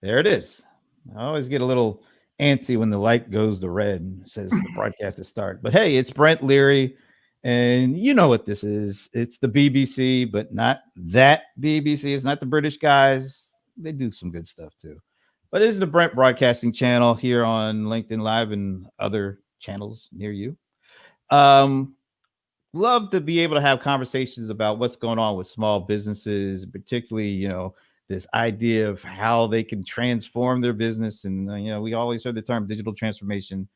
There it is. I always get a little antsy when the light goes to red and says the broadcast is start. But hey, it's Brent Leary, and you know what this is. It's the BBC, but not that BBC. It's not the British guys. They do some good stuff too. But it is the Brent Broadcasting Channel here on LinkedIn Live and other channels near you. Love to be able to have conversations about what's going on with small businesses, particularly, this idea of how they can transform their business. And, we always heard the term digital transformation.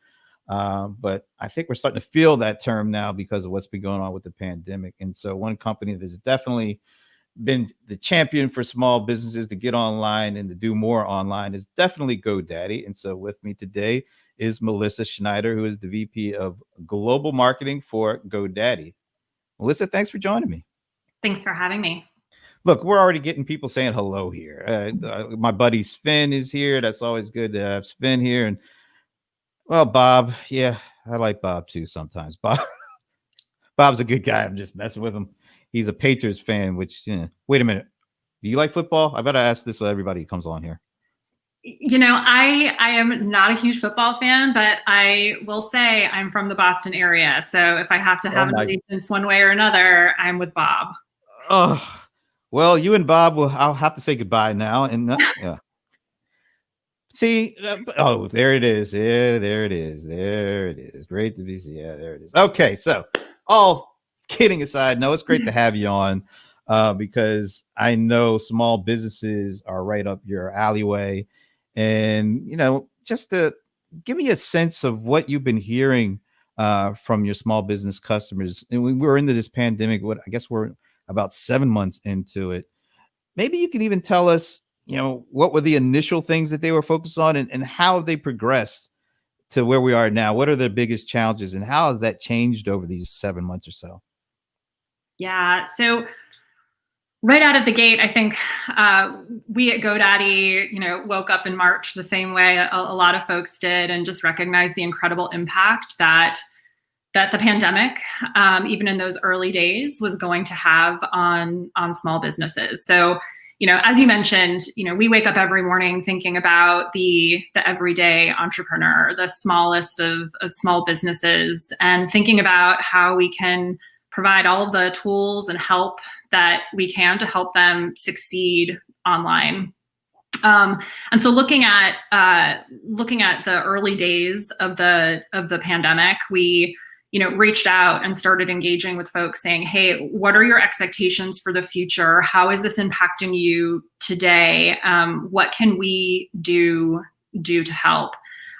But I think we're starting to feel that term now because of what's been going on with the pandemic. And so one company that's definitely been the champion for small businesses to get online and to do more online is definitely GoDaddy. And so with me today is Melissa Schneider, who is the VP of Global Marketing for GoDaddy. Melissa, thanks for joining me. Thanks for having me. Look, we're already getting people saying hello here. My buddy Sven is here. That's always good to have Sven here. And well, Bob, yeah, I like Bob too sometimes. Bob's a good guy. I'm just messing with him. He's a Patriots fan, which, wait a minute. Do you like football? I better ask this to everybody who comes on here. I am not a huge football fan, but I will say I'm from the Boston area. So if I have to have an allegiance one way or another, I'm with Bob. Oh, well, you and Bob I'll have to say goodbye now. And yeah. See, oh, there it is. Yeah, there it is. There it is. Great to be seen. Yeah, there it is. Okay, so all kidding aside, no, it's great to have you on because I know small businesses are right up your alleyway. And, just to give me a sense of what you've been hearing from your small business customers. And we were into this pandemic, I guess we're about 7 months into it. Maybe you can even tell us, what were the initial things that they were focused on and how have they progressed to where we are now? What are the biggest challenges and how has that changed over these 7 months or so? Yeah. So right out of the gate, I think we at GoDaddy, woke up in March the same way a lot of folks did and just recognized the incredible impact that the pandemic, even in those early days, was going to have on small businesses. So, as you mentioned, we wake up every morning thinking about the everyday entrepreneur, the smallest of small businesses, and thinking about how we can provide all the tools and help that we can to help them succeed online. And so looking at the early days of the pandemic, we reached out and started engaging with folks saying, hey, what are your expectations for the future? How is this impacting you today? What can we do to help?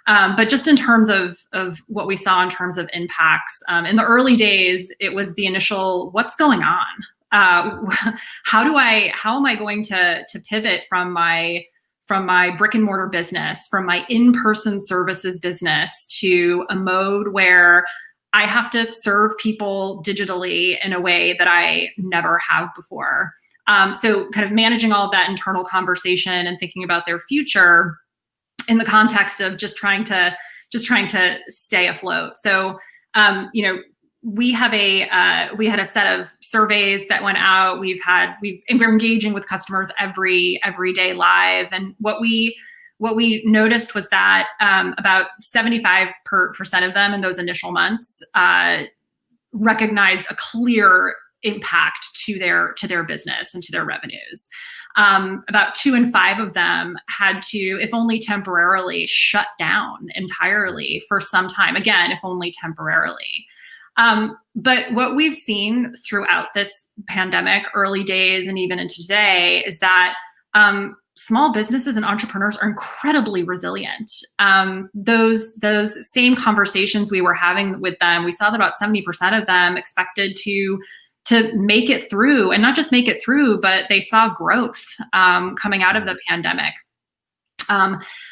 But just in terms of what we saw in terms of impacts, in the early days, it was the initial, what's going on? How am I going to pivot from my brick and mortar business, from my in-person services business to a mode where I have to serve people digitally in a way that I never have before. So kind of managing all of that internal conversation and thinking about their future in the context of just trying to stay afloat. So, we had a set of surveys that went out. And we're engaging with customers every day live. And what we noticed was that about 75% of them in those initial months recognized a clear impact to their business and to their revenues. About 2 in 5 of them had to, if only temporarily, shut down entirely for some time. Again, if only temporarily. But what we've seen throughout this pandemic, early days and even into today, is that small businesses and entrepreneurs are incredibly resilient. Those same conversations we were having with them, we saw that about 70% of them expected to make it through, and not just make it through, but they saw growth coming out of the pandemic.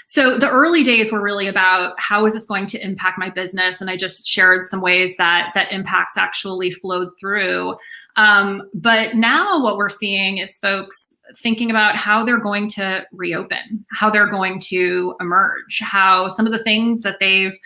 So the early days were really about how is this going to impact my business? And I just shared some ways that impacts actually flowed through. But now what we're seeing is folks thinking about how they're going to reopen, how they're going to emerge, how some of the things that they've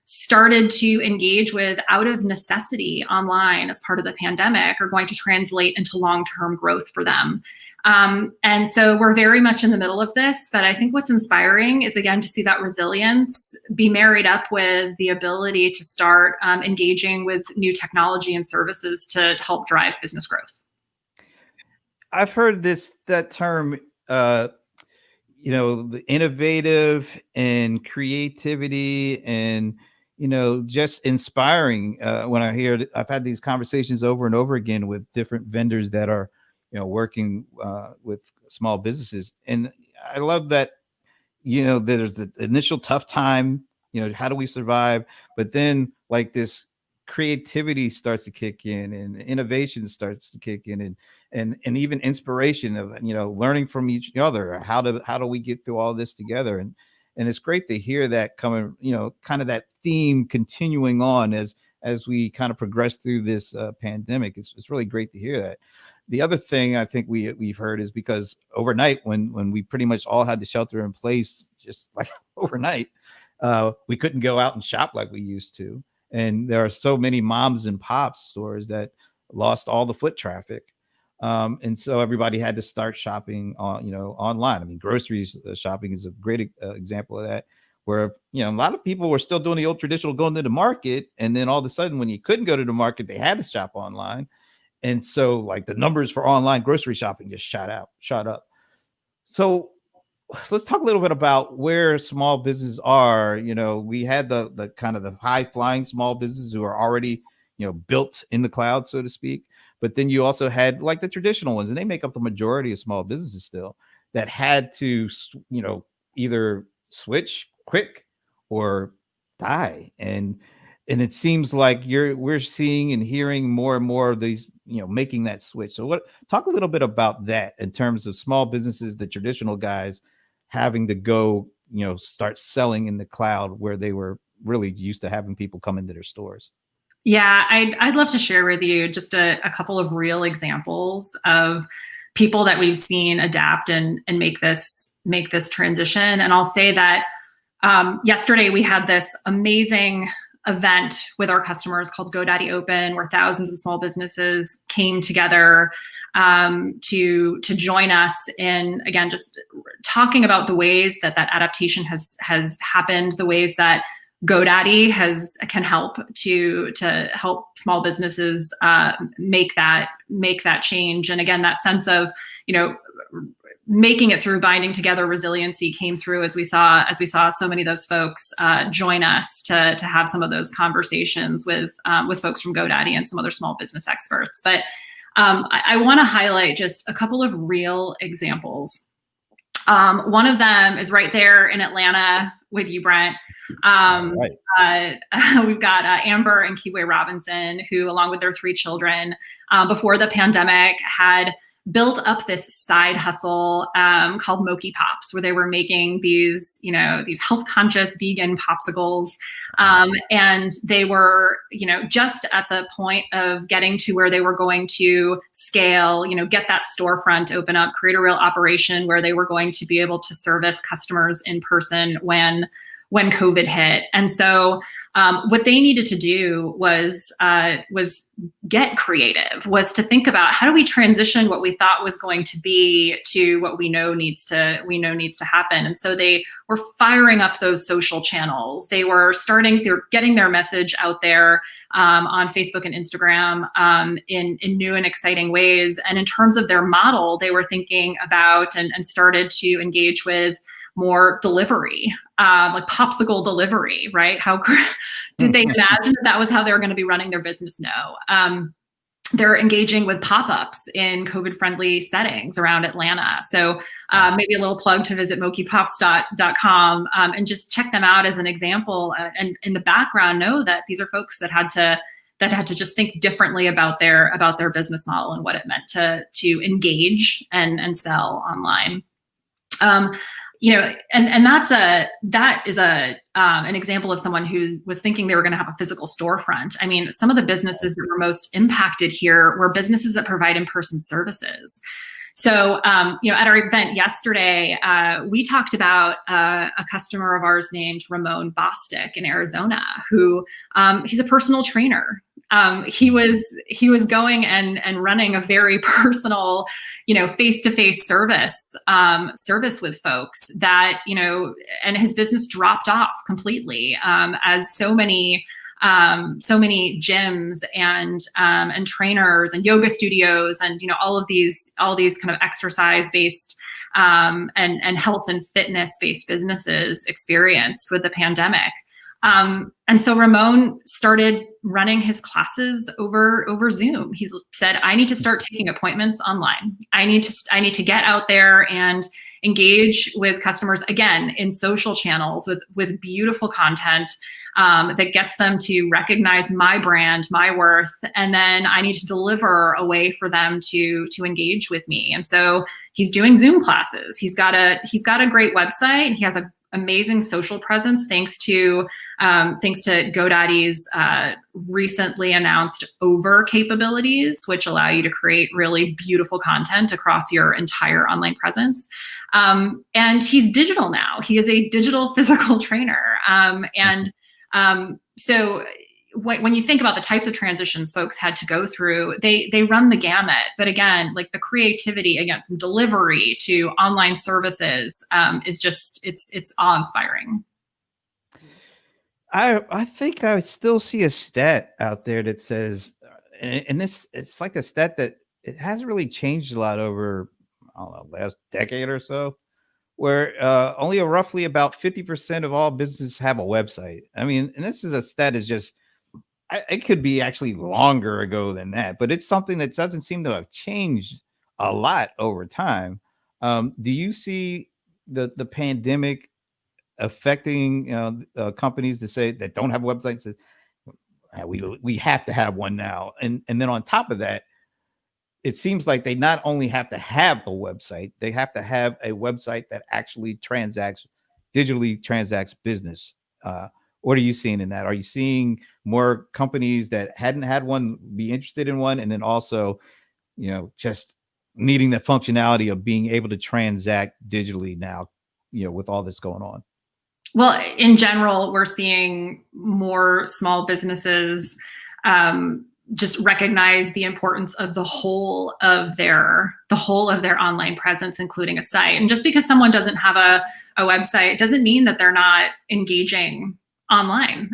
started to engage with out of necessity online as part of the pandemic are going to translate into long-term growth for them. And so we're very much in the middle of this, but I think what's inspiring is, again, to see that resilience be married up with the ability to start engaging with new technology and services to help drive business growth. I've heard that term, the innovative and creativity and, just inspiring. When I've had these conversations over and over again with different vendors that are, working with small businesses. And I love that, there's the initial tough time, how do we survive? But then like this creativity starts to kick in and innovation starts to kick in and even inspiration of, learning from each other. How do we get through all this together? And it's great to hear that coming, kind of that theme continuing on as we kind of progress through this pandemic. It's really great to hear that. The other thing I think we've heard is because overnight, when we pretty much all had to shelter in place, just like overnight, we couldn't go out and shop like we used to. And there are so many moms and pops stores that lost all the foot traffic. And so everybody had to start shopping online. I mean, groceries shopping is a great example of that, where, a lot of people were still doing the old traditional going to the market. And then all of a sudden, when you couldn't go to the market, they had to shop online. And so like the numbers for online grocery shopping just shot up. So let's talk a little bit about where small businesses are. We had the kind of the high flying small businesses who are already, built in the cloud, so to speak. But then you also had like the traditional ones, and they make up the majority of small businesses still, that had to, either switch quick or die. And it seems like we're seeing and hearing more and more of these, making that switch. So talk a little bit about that in terms of small businesses, the traditional guys having to go, start selling in the cloud where they were really used to having people come into their stores. Yeah, I'd love to share with you just a couple of real examples of people that we've seen adapt and make this transition. And I'll say that yesterday we had this amazing event with our customers called GoDaddy Open, where thousands of small businesses came together to join us in, again, just talking about the ways that adaptation has happened, the ways that GoDaddy can help to help small businesses make that change. And again, that sense of, making it through, binding together resiliency came through as we saw so many of those folks join us to have some of those conversations with folks from GoDaddy and some other small business experts. But I want to highlight just a couple of real examples. One of them is right there in Atlanta with you, Brent. Right. We've got Amber and Kiwi Robinson, who, along with their 3 children, before the pandemic, had built up this side hustle called Moki Pops, where they were making these health conscious vegan popsicles. And they were, just at the point of getting to where they were going to scale, get that storefront open up, create a real operation where they were going to be able to service customers in person when COVID hit. And so what they needed to do was get creative, was to think about how do we transition what we thought was going to be to what we know needs to happen. And so they were firing up those social channels. They were getting their message out there on Facebook and Instagram in new and exciting ways. And in terms of their model, they were thinking about and started to engage with more delivery, like popsicle delivery, right? How did they imagine that was how they were going to be running their business? No. They're engaging with pop-ups in COVID-friendly settings around Atlanta. So maybe a little plug to visit mokipops.com and just check them out as an example. And in the background, know that these are folks that had to just think differently about their business model and what it meant to engage and sell online. And that is an example of someone who was thinking they were going to have a physical storefront. I mean, some of the businesses that were most impacted here were businesses that provide in-person services. So, at our event yesterday, we talked about a customer of ours named Ramon Bostic in Arizona, who he's a personal trainer. He was going and running a very personal, face-to-face service with folks that, and his business dropped off completely, as so many gyms and trainers and yoga studios and all these kind of exercise based and health and fitness based businesses experienced with the pandemic. And so Ramon started running his classes over Zoom. He said, I need to start taking appointments online. I need to get out there and engage with customers again in social channels with beautiful content that gets them to recognize my brand, my worth, and then I need to deliver a way for them to engage with me. And so he's doing Zoom classes. He's got a great website. He has an amazing social presence thanks to GoDaddy's recently announced over capabilities, which allow you to create really beautiful content across your entire online presence. And he's digital now. He is a digital physical trainer. So when you think about the types of transitions folks had to go through, they run the gamut. But again, like the creativity, again, from delivery to online services, is just, it's awe-inspiring. I think I still see a stat out there that says, and it's like a stat that it hasn't really changed a lot over, I don't know, last decade or so, where only roughly about 50% of all businesses have a website. I mean, and this is a stat is just, it could be actually longer ago than that, but it's something that doesn't seem to have changed a lot over time. Do you see the pandemic affecting companies to say that don't have websites? Says, we have to have one now, and then on top of that, it seems like they not only have to have a website, they have to have a website that actually digitally transacts business. What are you seeing in that? Are you seeing more companies that hadn't had one be interested in one, and then also, just needing the functionality of being able to transact digitally now, with all this going on? Well, in general, we're seeing more small businesses just recognize the importance of the whole of their online presence, including a site. And just because someone doesn't have a website doesn't mean that they're not engaging online.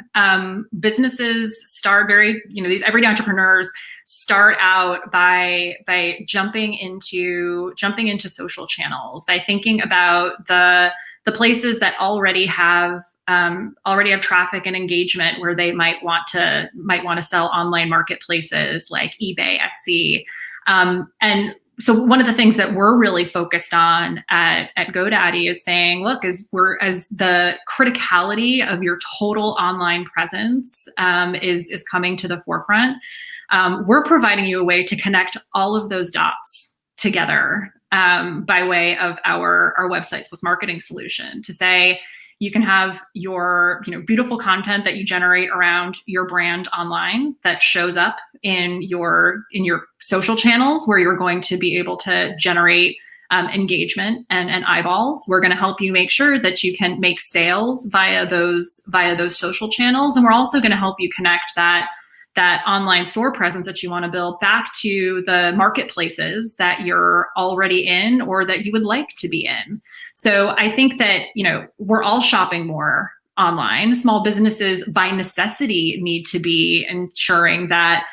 Businesses start these everyday entrepreneurs start out by jumping into social channels, by thinking about the places that already have traffic and engagement, where they might want to sell online marketplaces like eBay, Etsy. And so one of the things that we're really focused on at GoDaddy is saying, look, as the criticality of your total online presence is coming to the forefront, we're providing you a way to connect all of those dots together by way of our websites plus marketing solution, to say you can have your beautiful content that you generate around your brand online that shows up in your social channels, where you're going to be able to generate engagement and eyeballs. We're going to help you make sure that you can make sales via those social channels, and we're also going to help you connect that online store presence that you want to build back to the marketplaces that you're already in or that you would like to be in. So I think that, we're all shopping more online. Small businesses by necessity need to be ensuring that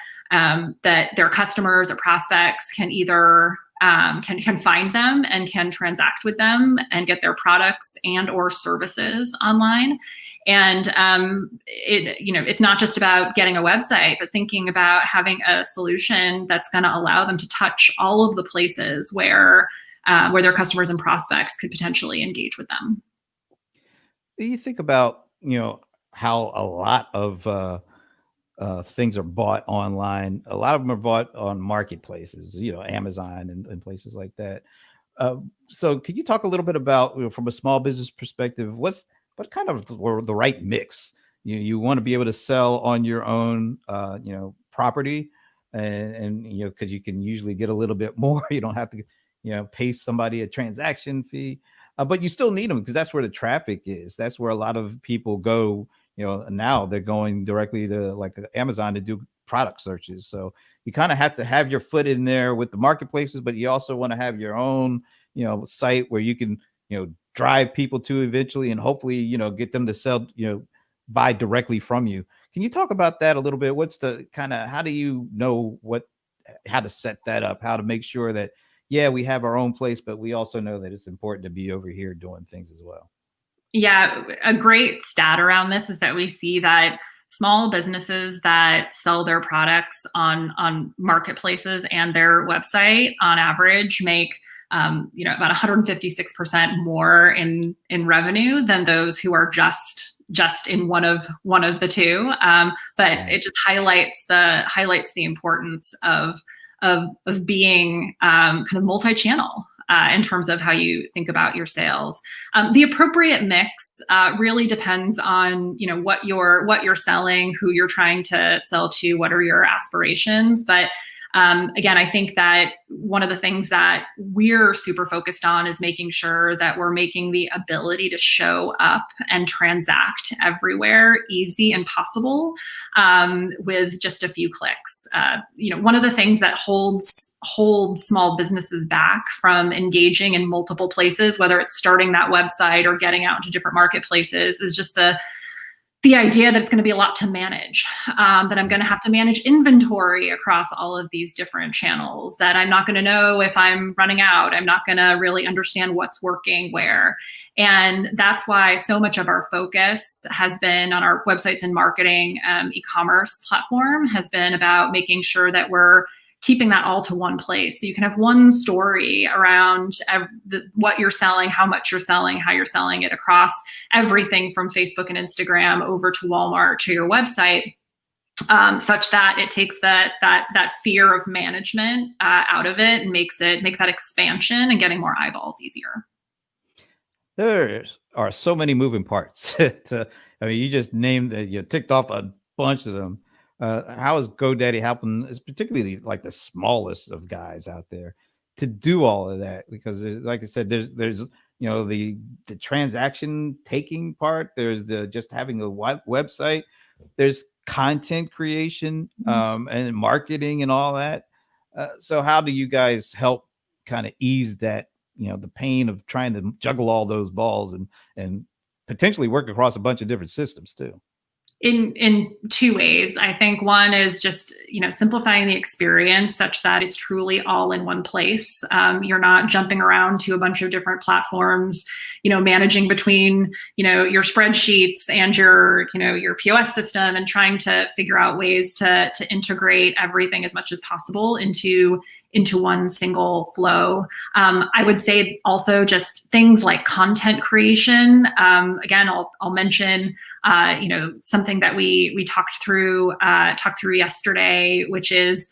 their customers or prospects can either can find them and can transact with them and get their products and or services online. And it's not just about getting a website, but thinking about having a solution that's going to allow them to touch all of the places where their customers and prospects could potentially engage with them. You think about how a lot of things are bought online. A lot of them are bought on marketplaces, Amazon and places like that. So could you talk a little bit about, from a small business perspective, what kind of the right mix? You want to be able to sell on your own, property, and because you can usually get a little bit more. You don't have to, pay somebody a transaction fee, but you still need them because that's where the traffic is. That's where a lot of people go. Now they're going directly to like Amazon to do product searches. So you kind of have to have your foot in there with the marketplaces, but you also want to have your own, site where you can, drive people to eventually, and hopefully, get them to sell, buy directly from you. Can you talk about that a little bit? What's the kind of, how do you know how to set that up, how to make sure that, yeah, we have our own place, but we also know that it's important to be over here doing things as well? Yeah, a great stat around this is that we see that small businesses that sell their products on marketplaces and their website on average make about 156% more in revenue than those who are just in one of the two. But it just highlights the importance of being kind of multi-channel in terms of how you think about your sales. The appropriate mix really depends on what you're selling, who you're trying to sell to, what are your aspirations. But again, I think that one of the things that we're super focused on is making sure that we're making the ability to show up and transact everywhere easy and possible with just a few clicks. One of the things that holds small businesses back from engaging in multiple places, whether it's starting that website or getting out into different marketplaces, is just the idea that it's going to be a lot to manage, that I'm going to have to manage inventory across all of these different channels, that I'm not going to know if I'm running out. I'm not going to really understand what's working where. And that's why so much of our focus has been on our websites and marketing e-commerce platform has been about making sure that we're keeping that all to one place. So you can have one story around what you're selling, how much you're selling, how you're selling it across everything from Facebook and Instagram over to Walmart to your website, such that it takes that fear of management out of it and makes that expansion and getting more eyeballs easier. There are so many moving parts. You just named, you ticked off a bunch of them. How is GoDaddy helping, is particularly like the smallest of guys out there, to do all of that? Because like I said, there's the transaction taking part, there's the just having a website, there's content creation and marketing and all that. So how do you guys help kind of ease that, the pain of trying to juggle all those balls and potentially work across a bunch of different systems too? In two ways. I think one is just, simplifying the experience such that it's truly all in one place. You're not jumping around to a bunch of different platforms, managing between, your spreadsheets and your POS system, and trying to figure out ways to integrate everything as much as possible into one single flow. I would say also just things like content creation. Again, I'll mention something that we talked through yesterday, which is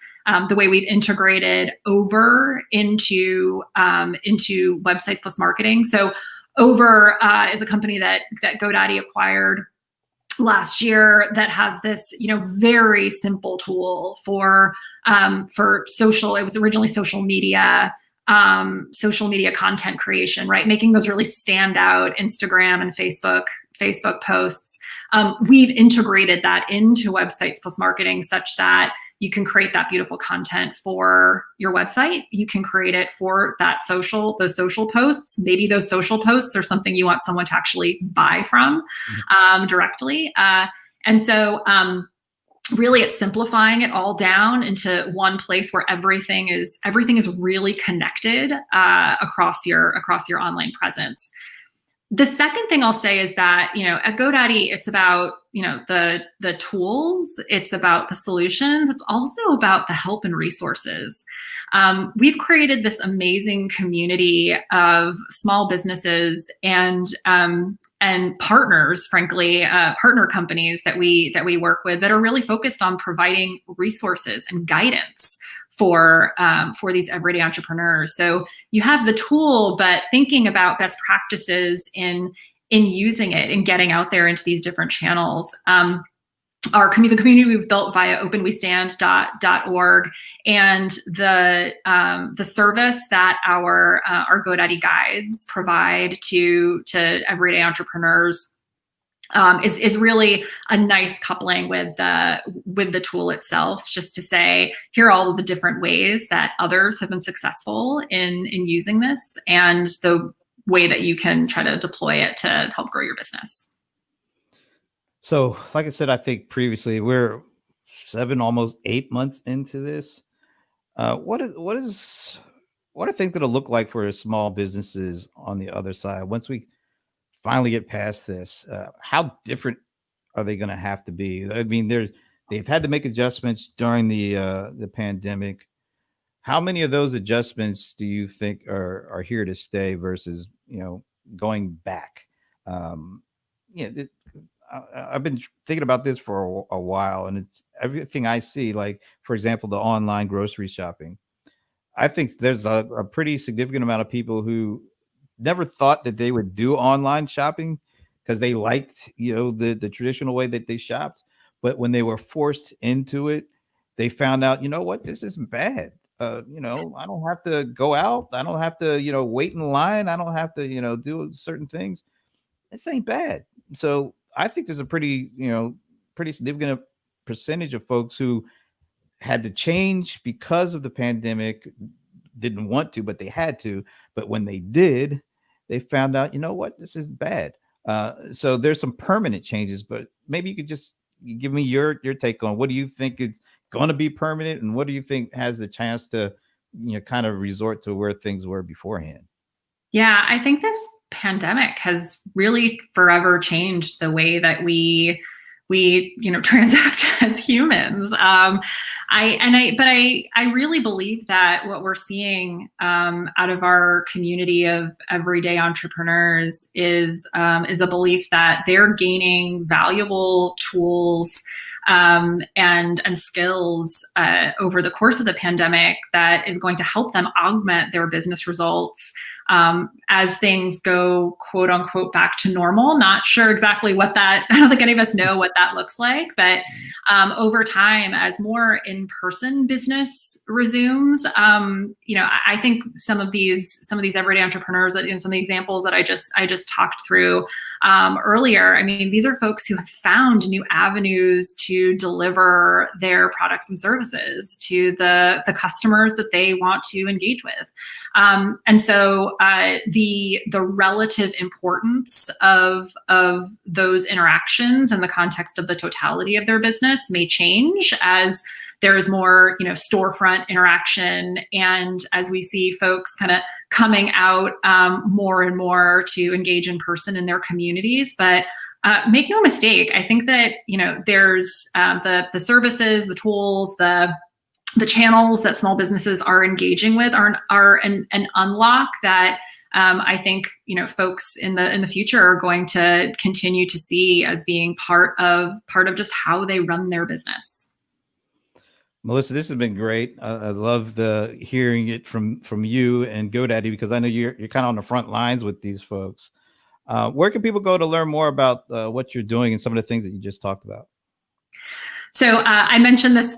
the way we've integrated Over into Websites Plus Marketing. So Over is a company that GoDaddy acquired last year that has this very simple tool for social. It was originally social media content creation, right? Making those really stand out Instagram and Facebook posts. We've integrated that into Websites Plus Marketing such that you can create that beautiful content for your website. You can create it for those social posts. Maybe those social posts are something you want someone to actually buy from directly. And so really it's simplifying it all down into one place where everything is really connected across your online presence. The second thing I'll say is that, at GoDaddy, it's about, the tools, it's about the solutions, it's also about the help and resources. We've created this amazing community of small businesses and partners, frankly, partner companies that we work with that are really focused on providing resources and guidance for these everyday entrepreneurs. So you have the tool, but thinking about best practices in using it and getting out there into these different channels. The community we've built via openwestand.org and the service that our GoDaddy guides provide to everyday entrepreneurs is really a nice coupling with the tool itself, just to say, here are all of the different ways that others have been successful in using this, and the way that you can try to deploy it to help grow your business. So, like I said, I think previously we're 7, almost 8 months into this. What are things going to look like for small businesses on the other side once we finally get past this? How different are they going to have to be? I mean, they've had to make adjustments during the pandemic. How many of those adjustments do you think are here to stay versus going back? Um, I've been thinking about this for a while, and it's everything I see. Like, for example, the online grocery shopping. I think there's a pretty significant amount of people who never thought that they would do online shopping because they liked, the traditional way that they shopped. But when they were forced into it, they found out, you know what, this isn't bad. I don't have to go out. I don't have to, wait in line. I don't have to, do certain things. This ain't bad. So I think there's a pretty significant percentage of folks who had to change because of the pandemic, didn't want to, but they had to. But when they did, they found out, you know what, this is bad. So there's some permanent changes, but maybe you could just give me your take on what do you think is going to be permanent, and what do you think has the chance to, kind of resort to where things were beforehand? Yeah, I think this pandemic has really forever changed the way that we transact as humans. I really believe that what we're seeing out of our community of everyday entrepreneurs is a belief that they're gaining valuable tools and skills over the course of the pandemic that is going to help them augment their business results as things go, quote unquote, back to normal. Not sure exactly what that, I don't think any of us know what that looks like, but over time, as more in-person business resumes, I think some of these everyday entrepreneurs and some of the examples that I just talked through earlier, I mean, these are folks who have found new avenues to deliver their products and services to the customers that they want to engage with. And so the relative importance of those interactions in the context of the totality of their business may change as there is more, storefront interaction, and as we see folks kind of coming out more and more to engage in person in their communities. But make no mistake, I think that there's the services, the tools, the channels that small businesses are engaging with are an unlock that I think folks in the future are going to continue to see as being part of just how they run their business. Melissa, this has been great. I love hearing it from you and GoDaddy, because I know you're kind of on the front lines with these folks. Where can people go to learn more about what you're doing and some of the things that you just talked about? So I mentioned this,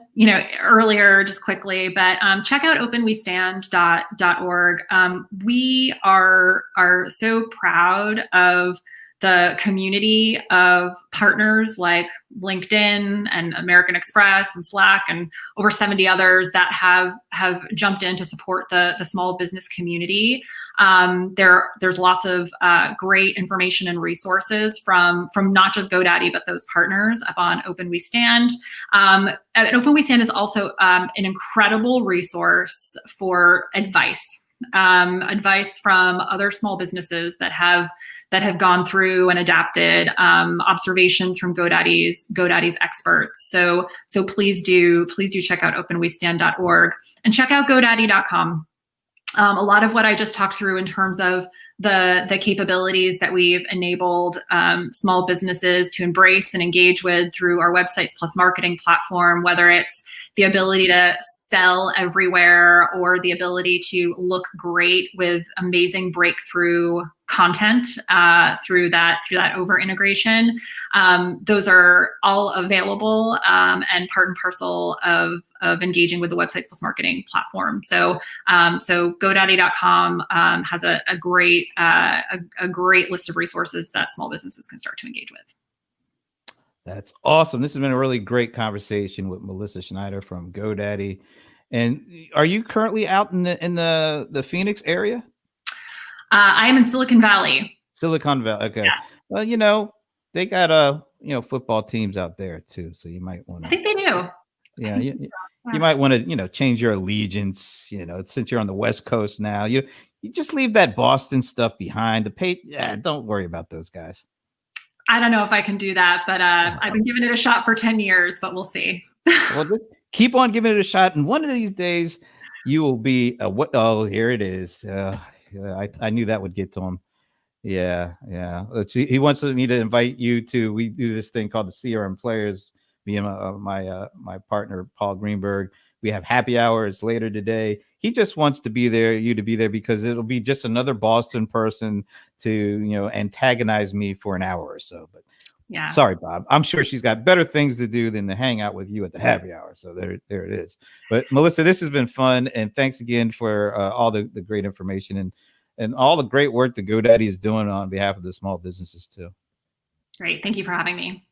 earlier just quickly, but check out openwestand.org. We are so proud of the community of partners like LinkedIn and American Express and Slack and over 70 others that have jumped in to support the small business community. There's lots of great information and resources from not just GoDaddy, but those partners up on Open We Stand. And Open We Stand is also an incredible resource for advice from other small businesses that have gone through and adapted, observations from GoDaddy's experts. So please do check out openwestand.org and check out GoDaddy.com. A lot of what I just talked through in terms of the capabilities that we've enabled small businesses to embrace and engage with through our Websites Plus Marketing platform, whether it's the ability to sell everywhere or the ability to look great with amazing breakthrough content through that over integration. Those are all available and part and parcel of engaging with the Websites Plus Marketing platform. So GoDaddy.com has a great list of resources that small businesses can start to engage with. That's awesome. This has been a really great conversation with Melissa Schneider from GoDaddy. And are you currently out in the Phoenix area? I am in Silicon Valley. Silicon Valley. Okay. Yeah, Well, they got football teams out there too, so you might want I to. think they do. Yeah, you Yeah. might want to change your allegiance. Since you're on the West Coast now, you just leave that Boston stuff behind. Don't worry about those guys. I don't know if I can do that, but I've been giving it a shot for 10 years, but we'll see. Well, just keep on giving it a shot, and one of these days you will be what? Oh, here it is. Yeah, I knew that would get to him. Yeah, yeah. He wants me to invite you to. We do this thing called the CRM Players. Me and my partner Paul Greenberg. We have happy hours later today. He just wants to be there, you to be there, because it'll be just another Boston person to antagonize me for an hour or so. But Yeah. Sorry, Bob. I'm sure she's got better things to do than to hang out with you at the happy hour. So there it is. But Melissa, this has been fun, and thanks again for all the great information and all the great work that GoDaddy is doing on behalf of the small businesses too. Great. Thank you for having me.